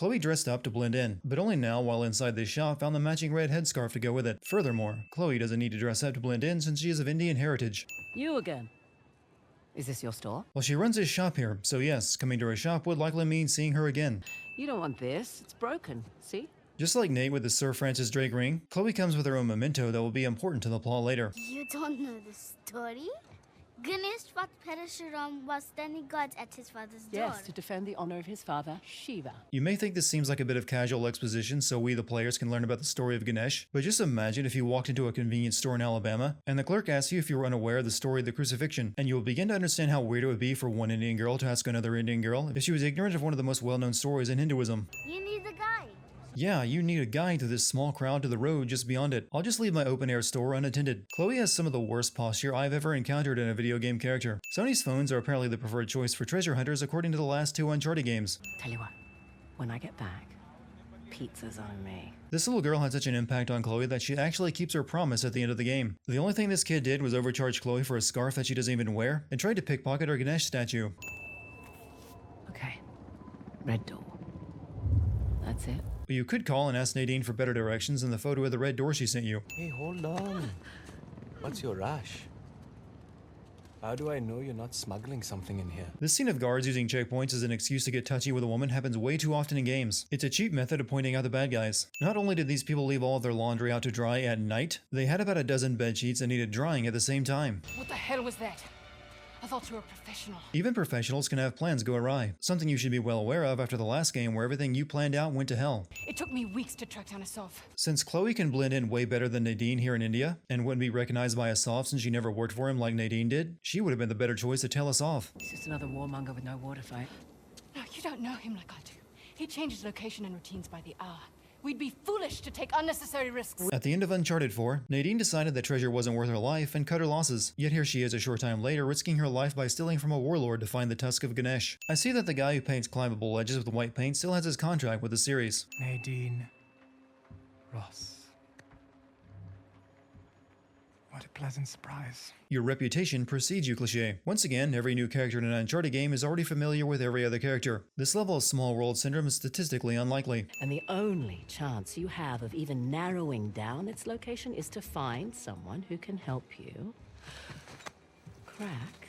Chloe dressed up to blend in, but only now while inside this shop found the matching red headscarf to go with it. Furthermore, Chloe doesn't need to dress up to blend in since she is of Indian heritage. You again. Is this your store? Well, she runs this shop here, so yes, coming to her shop would likely mean seeing her again. You don't want this. It's broken. See? Just like Nate with the Sir Francis Drake ring, Chloe comes with her own memento that will be important to the plot later. You don't know the story? Ganesh fought Parashuram while standing guard at his father's door. Yes, to defend the honor of his father, Shiva. You may think this seems like a bit of casual exposition so we the players can learn about the story of Ganesh, but just imagine if you walked into a convenience store in Alabama and the clerk asks you if you were unaware of the story of the crucifixion, and you will begin to understand how weird it would be for one Indian girl to ask another Indian girl if she was ignorant of one of the most well-known stories in Hinduism. You need a guide. Yeah, you need a guide through this small crowd to the road just beyond it. I'll just leave my open-air store unattended. Chloe has some of the worst posture I've ever encountered in a video game character. Sony's phones are apparently the preferred choice for treasure hunters according to the last 2 Uncharted games. Tell you what, when I get back, pizza's on me. This little girl had such an impact on Chloe that she actually keeps her promise at the end of the game. The only thing this kid did was overcharge Chloe for a scarf that she doesn't even wear, and tried to pickpocket her Ganesh statue. Okay. Red door. That's it. But you could call and ask Nadine for better directions in the photo of the red door she sent you. Hey, hold on. What's your rush? How do I know you're not smuggling something in here? This scene of guards using checkpoints as an excuse to get touchy with a woman happens way too often in games. It's a cheap method of pointing out the bad guys. Not only did these people leave all of their laundry out to dry at night, they had about a dozen bed sheets that needed drying at the same time. What the hell was that? I thought you were a professional. Even professionals can have plans go awry, something you should be well aware of after the last game where everything you planned out went to hell. It took me weeks to track down Asav. Since Chloe can blend in way better than Nadine here in India, and wouldn't be recognized by Asav since she never worked for him like Nadine did, she would have been the better choice to tell us off. It's just another warmonger with no water fight. No, you don't know him like I do. He changes location and routines by the hour. We'd be foolish to take unnecessary risks. At the end of Uncharted 4, Nadine decided that treasure wasn't worth her life and cut her losses. Yet here she is a short time later risking her life by stealing from a warlord to find the tusk of Ganesh. I see that the guy who paints climbable ledges with white paint still has his contract with the series. Nadine Ross. What a pleasant surprise. Your reputation precedes you, cliché. Once again, every new character in an Uncharted game is already familiar with every other character. This level of small world syndrome is statistically unlikely. And the only chance you have of even narrowing down its location is to find someone who can help you crack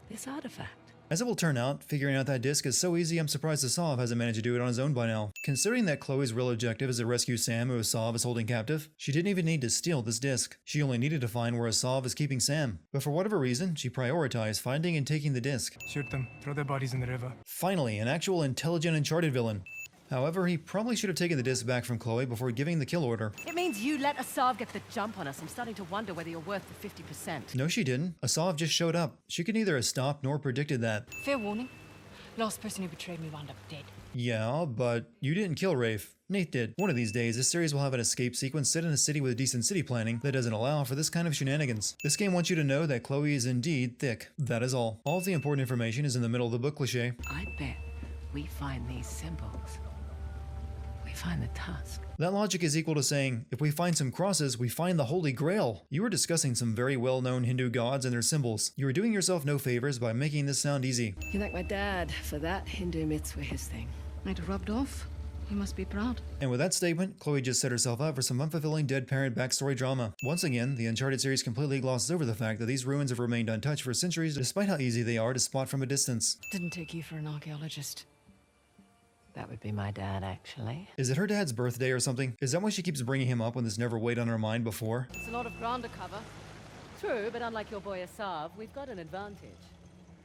this artifact. As it will turn out, figuring out that disc is so easy I'm surprised Asav hasn't managed to do it on his own by now. Considering that Chloe's real objective is to rescue Sam who Asav is holding captive, she didn't even need to steal this disc. She only needed to find where Asav is keeping Sam. But for whatever reason, she prioritized finding and taking the disc. Shoot them. Throw their bodies in the river. Finally, an actual intelligent Uncharted villain. However, he probably should have taken the disc back from Chloe before giving the kill order. It means you let Asav get the jump on us. I'm starting to wonder whether you're worth the 50%. No, she didn't. Asav just showed up. She could neither have stopped nor predicted that. Fair warning. Last person who betrayed me wound up dead. Yeah, but you didn't kill Rafe. Nate did. One of these days, this series will have an escape sequence set in a city with decent city planning that doesn't allow for this kind of shenanigans. This game wants you to know that Chloe is indeed thick. That is all. All of the important information is in the middle of the book, cliché. I bet we find these symbols. We find the tusk. That logic is equal to saying, if we find some crosses, we find the Holy Grail. You are discussing some very well-known Hindu gods and their symbols. You are doing yourself no favors by making this sound easy. You're like my dad. For that, Hindu myths were his thing. Might have rubbed off. You must be proud. And with that statement, Chloe just set herself up for some unfulfilling dead parent backstory drama. Once again, the Uncharted series completely glosses over the fact that these ruins have remained untouched for centuries despite how easy they are to spot from a distance. Didn't take you for an archaeologist. That would be my dad, actually. Is it her dad's birthday or something? Is that why she keeps bringing him up when this never weighed on her mind before? It's a lot of ground to cover. True, but unlike your boy Asav, we've got an advantage.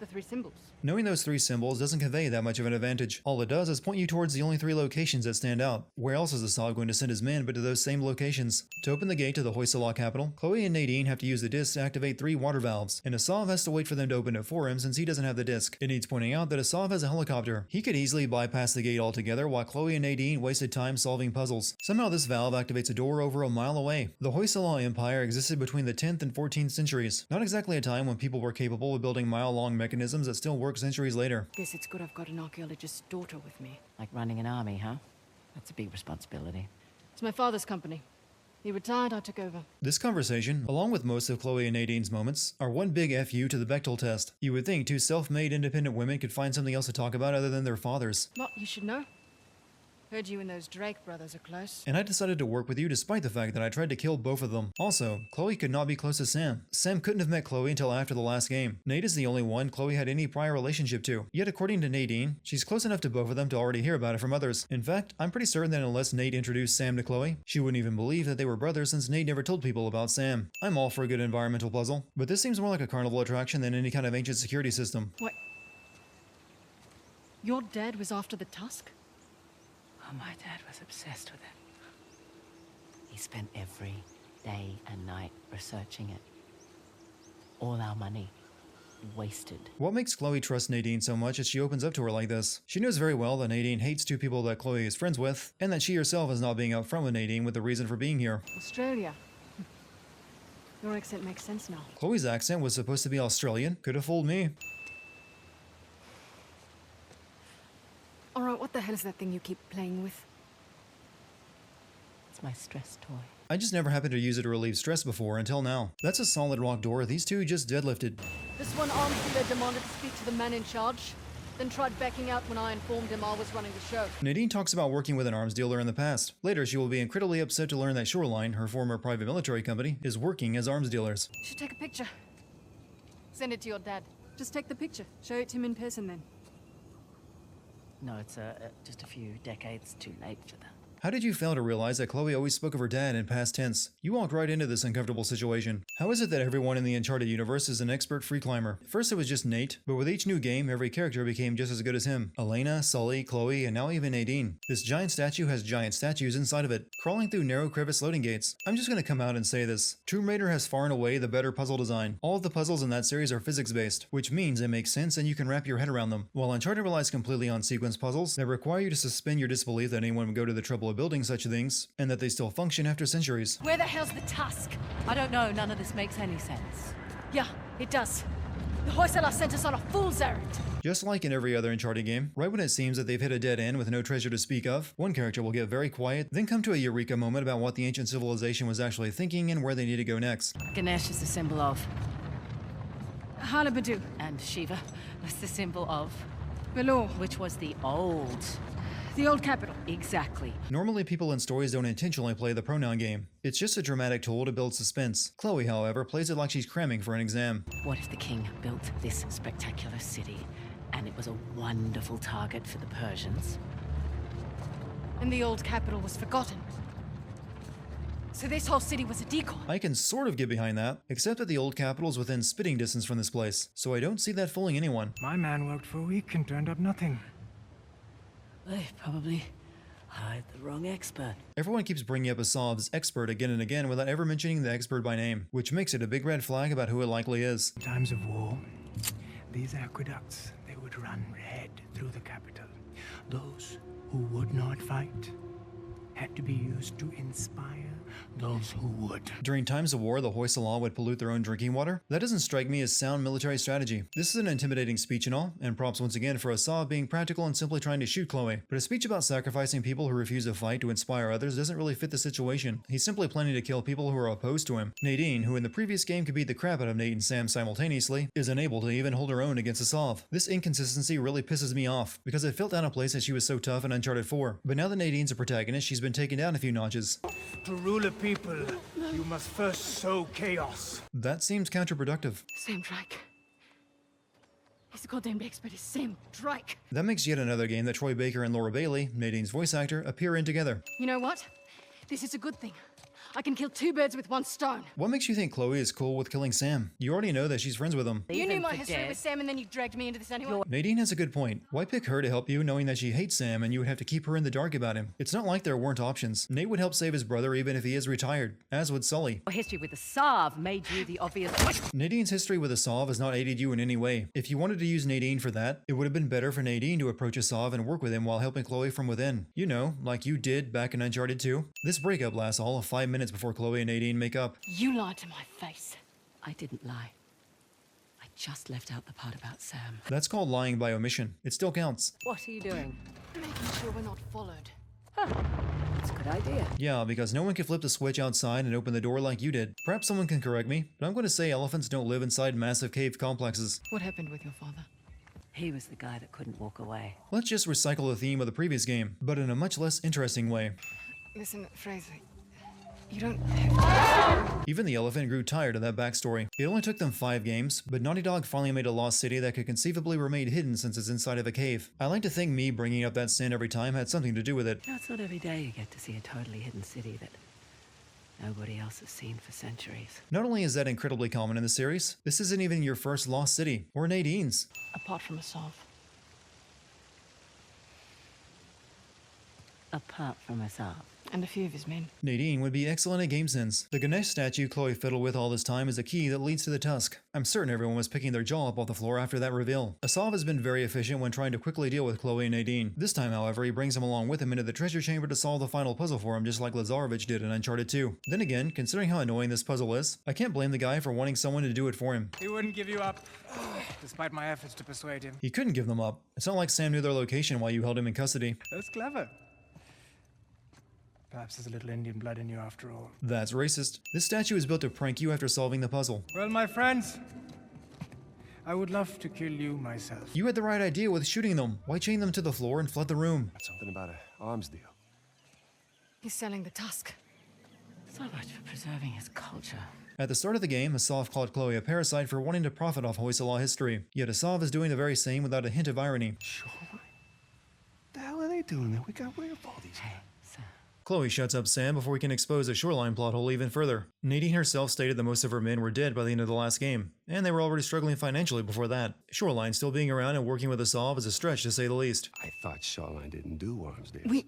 The 3 symbols. Knowing those 3 symbols doesn't convey that much of an advantage. All it does is point you towards the only 3 locations that stand out. Where else is Asav going to send his men but to those same locations? To open the gate to the Hoysala capital, Chloe and Nadine have to use the disc to activate 3 water valves, and Asav has to wait for them to open it for him since he doesn't have the disc. It needs pointing out that Asav has a helicopter. He could easily bypass the gate altogether while Chloe and Nadine wasted time solving puzzles. Somehow this valve activates a door over a mile away. The Hoysala Empire existed between the 10th and 14th centuries. Not exactly a time when people were capable of building mile-long mechanisms that still work centuries later. Guess it's good I've got an archaeologist's daughter with me. Like running an army, huh? That's a big responsibility. It's my father's company. He retired, I took over. This conversation, along with most of Chloe and Nadine's moments, are one big FU to the Bechtel test. You would think 2 self-made independent women could find something else to talk about other than their fathers. What you should know? Heard you and those Drake brothers are close. And I decided to work with you despite the fact that I tried to kill both of them. Also, Chloe could not be close to Sam. Sam couldn't have met Chloe until after the last game. Nate is the only one Chloe had any prior relationship to. Yet according to Nadine, she's close enough to both of them to already hear about it from others. In fact, I'm pretty certain that unless Nate introduced Sam to Chloe, she wouldn't even believe that they were brothers since Nate never told people about Sam. I'm all for a good environmental puzzle, but this seems more like a carnival attraction than any kind of ancient security system. What? Your dad was after the tusk? Oh, my dad was obsessed with it. He spent every day and night researching it. All our money wasted. What makes Chloe trust Nadine so much as she opens up to her like this? She knows very well that Nadine hates two people that Chloe is friends with, and that she herself is not being upfront with Nadine with the reason for being here. Australia. Your accent makes sense now. Chloe's accent was supposed to be Australian. Could have fooled me. Alright, what the hell is that thing you keep playing with? It's my stress toy. I just never happened to use it to relieve stress before until now. That's a solid rock door. These two just deadlifted. This one arms dealer demanded to speak to the man in charge, then tried backing out when I informed him I was running the show. Nadine talks about working with an arms dealer in the past. Later, she will be incredibly upset to learn that Shoreline, her former private military company, is working as arms dealers. You should take a picture. Send it to your dad. Just take the picture. Show it to him in person then. No, it's just a few decades too late for that. How did you fail to realize that Chloe always spoke of her dad in past tense? You walked right into this uncomfortable situation. How is it that everyone in the Uncharted universe is an expert free climber? First it was just Nate, but with each new game, every character became just as good as him. Elena, Sully, Chloe, and now even Nadine. This giant statue has giant statues inside of it, crawling through narrow crevice loading gates. I'm just gonna come out and say this. Tomb Raider has far and away the better puzzle design. All of the puzzles in that series are physics-based, which means it makes sense and you can wrap your head around them. While Uncharted relies completely on sequence puzzles that require you to suspend your disbelief that anyone would go to the trouble of building such things, and that they still function after centuries. Where the hell's the tusk? I don't know, none of this makes any sense. Yeah, it does. The Hoysala sent us on a fool's errand. Just like in every other Uncharted game, right when it seems that they've hit a dead end with no treasure to speak of, one character will get very quiet, then come to a eureka moment about what the ancient civilization was actually thinking and where they need to go next. Ganesh is the symbol of, Halabadu. and Shiva was the symbol of, Belor. which was the old. The old capital. Exactly. Normally people in stories don't intentionally play the pronoun game. It's just a dramatic tool to build suspense. Chloe, however, plays it like she's cramming for an exam. What if the king built this spectacular city and it was a wonderful target for the Persians? And the old capital was forgotten. So this whole city was a decoy. I can sort of get behind that, except that the old capital is within spitting distance from this place, so I don't see that fooling anyone. My man worked for a week and turned up nothing. They probably hired the wrong expert. Everyone keeps bringing up Asav's expert again and again without ever mentioning the expert by name, which makes it a big red flag about who it likely is. In times of war, these aqueducts, they would run red through the capital. Those who would not fight had to be used to inspire those who would. During times of war, the Hoysala would pollute their own drinking water? That doesn't strike me as sound military strategy. This is an intimidating speech and all, and props once again for Asav being practical and simply trying to shoot Chloe. But a speech about sacrificing people who refuse to fight to inspire others doesn't really fit the situation. He's simply planning to kill people who are opposed to him. Nadine, who in the previous game could beat the crap out of Nate and Sam simultaneously, is unable to even hold her own against Asav. This inconsistency really pisses me off, because it felt out of place that she was so tough in Uncharted 4. But now that Nadine's a protagonist, she's been taken down a few notches. To rule a people, you must first sow chaos. That seems counterproductive. Sam Drake. He's the goddamn expert. Is Sam Drake. That makes yet another game that Troy Baker and Laura Bailey, Nadine's voice actor, appear in together. You know what? This is a good thing. I can kill two birds with one stone. What makes you think Chloe is cool with killing Sam? You already know that she's friends with him. You knew Even my for history dead. with Sam and then you dragged me into this anyway. Nadine has a good point. Why pick her to help you knowing that she hates Sam and you would have to keep her in the dark about him? It's not like there weren't options. Nate would help save his brother even if he is retired, as would Sully. Your history with the Sav made you the obvious. Nadine's history with Asav has not aided you in any way. If you wanted to use Nadine for that, it would have been better for Nadine to approach Asav and work with him while helping Chloe from within. You know, like you did back in Uncharted 2. This breakup lasts all of 5 minutes before Chloe and Nadine make up. You lied to my face. I didn't lie. I just left out the part about Sam. That's called lying by omission. It still counts. What are you doing? Making sure we're not followed. That's a good idea. Yeah, because no one can flip the switch outside and open the door like you did. Perhaps someone can correct me, but I'm going to say elephants don't live inside massive cave complexes. What happened with your father? He was the guy that couldn't walk away. Let's just recycle the theme of the previous game, but in a much less interesting way. Listen, Fraser, you don't have Even the elephant grew tired of that backstory. It only took them 5 games, but Naughty Dog finally made a lost city that could conceivably remain hidden since it's inside of a cave. I like to think me bringing up that sin every time had something to do with it. You know, it's not every day you get to see a totally hidden city that nobody else has seen for centuries. Not only is that incredibly common in the series, this isn't even your first lost city, or Nadine's. apart from Asav. Apart from Asav. And a few of his men. Nadine would be excellent at game sense. The Ganesh statue Chloe fiddled with all this time is a key that leads to the tusk. I'm certain everyone was picking their jaw up off the floor after that reveal. Asav has been very efficient when trying to quickly deal with Chloe and Nadine. This time, however, he brings them along with him into the treasure chamber to solve the final puzzle for him, just like Lazarevich did in Uncharted 2. Then again, considering how annoying this puzzle is, I can't blame the guy for wanting someone to do it for him. He wouldn't give you up, despite my efforts to persuade him. He couldn't give them up. It's not like Sam knew their location while you held him in custody. That's clever. Perhaps there's a little Indian blood in you after all. That's racist. This statue is built to prank you after solving the puzzle. Well, my friends, I would love to kill you myself. You had the right idea with shooting them. Why chain them to the floor and flood the room? Something about an arms deal. He's selling the tusk. So much for preserving his culture. At the start of the game, Asav called Chloe a parasite for wanting to profit off Hoysala history. Yet Asav is doing the very same without a hint of irony. Shoreline? The hell are they doing there? We got rid of all these guys. Sam. Chloe shuts up Sam before he can expose a Shoreline plot hole even further. Nadine herself stated that most of her men were dead by the end of the last game, and they were already struggling financially before that. Shoreline still being around and working with Asav is a stretch to say the least. I thought Shoreline didn't do arms deals.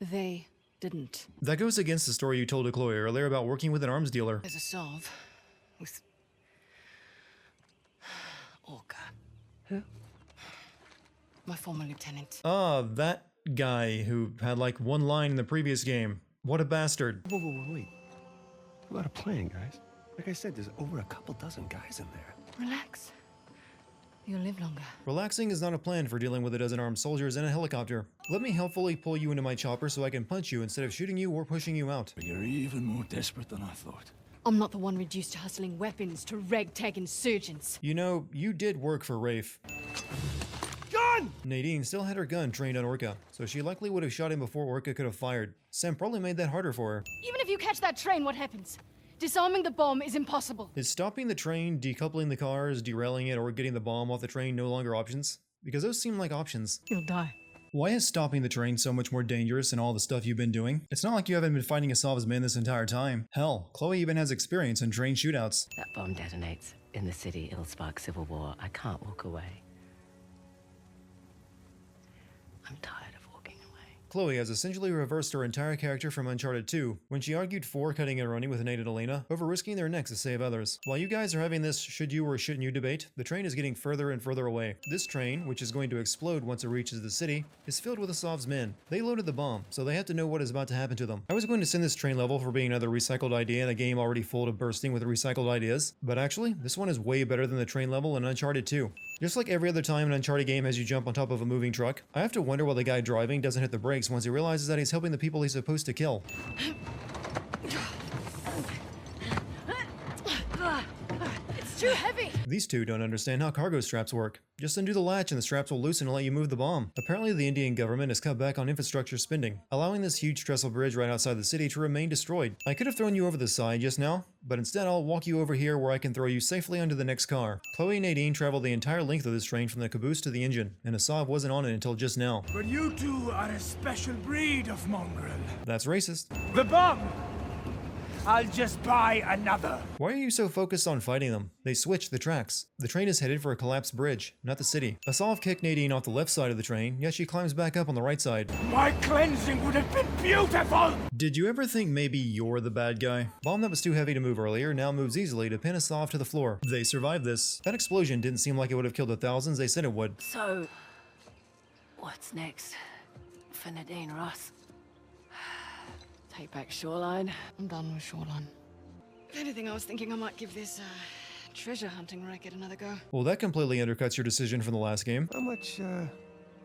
They didn't. That goes against the story you told to Chloe earlier about working with an arms dealer. There's Asav with Orca. Who? My former lieutenant. Ah, that guy who had like one line in the previous game. What a bastard. Whoa, wait. What about a plan, guys? Like I said, there's over a couple dozen guys in there. Relax. You'll live longer. Relaxing is not a plan for dealing with a dozen armed soldiers and a helicopter. Let me helpfully pull you into my chopper so I can punch you instead of shooting you or pushing you out. You're even more desperate than I thought. I'm not the one reduced to hustling weapons to ragtag insurgents. You know, you did work for Rafe. Gun! Nadine still had her gun trained on Orca, so she likely would have shot him before Orca could have fired. Sam probably made that harder for her. Even if you catch that train, what happens? Disarming the bomb is impossible. Is stopping the train, decoupling the cars, derailing it, or getting the bomb off the train no longer options? Because those seem like options. You'll die. Why is stopping the train so much more dangerous than all the stuff you've been doing? It's not like you haven't been fighting Asav's men this entire time. Hell, Chloe even has experience in train shootouts. That bomb detonates in the city. It'll spark civil war. I can't walk away. I'm tired of walking away. Chloe has essentially reversed her entire character from Uncharted 2 when she argued for cutting and running with Nate and Elena over risking their necks to save others. While you guys are having this should you or shouldn't you debate, the train is getting further and further away. This train, which is going to explode once it reaches the city, is filled with Asav's men. They loaded the bomb, so they have to know what is about to happen to them. I was going to send this train level for being another recycled idea in a game already full to bursting with recycled ideas, but actually, this one is way better than the train level in Uncharted 2. Just like every other time an Uncharted game has you jump on top of a moving truck, I have to wonder why the guy driving doesn't hit the brakes once he realizes that he's helping the people he's supposed to kill. It's too heavy. These two don't understand how cargo straps work. Just undo the latch and the straps will loosen and let you move the bomb. Apparently the Indian government has cut back on infrastructure spending, allowing this huge trestle bridge right outside the city to remain destroyed. I could have thrown you over the side just now, but instead I'll walk you over here where I can throw you safely onto the next car. Chloe and Nadine traveled the entire length of this train from the caboose to the engine, and Asav wasn't on it until just now. But you two are a special breed of mongrel. That's racist. The bomb! I'll just buy another. Why are you so focused on fighting them? They switched the tracks. The train is headed for a collapsed bridge, not the city. Asav kicked Nadine off the left side of the train, yet she climbs back up on the right side. My cleansing would have been beautiful! Did you ever think maybe you're the bad guy? Bomb that was too heavy to move earlier now moves easily to pin Asav to the floor. They survived this. That explosion didn't seem like it would have killed the thousands they said it would. So, what's next for Nadine Ross? Take back Shoreline. I'm done with Shoreline. If anything, I was thinking I might give this treasure hunting racket another go. Well, that completely undercuts your decision from the last game. How much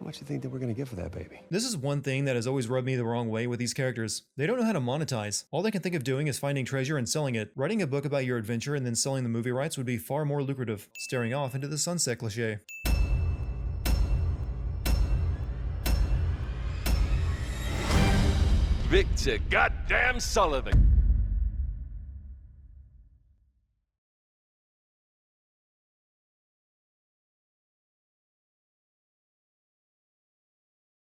How much do you think that we're gonna get for that baby? This is one thing that has always rubbed me the wrong way with these characters. They don't know how to monetize. All they can think of doing is finding treasure and selling it. Writing a book about your adventure and then selling the movie rights would be far more lucrative. Staring off into the sunset cliche. Victor goddamn Sullivan.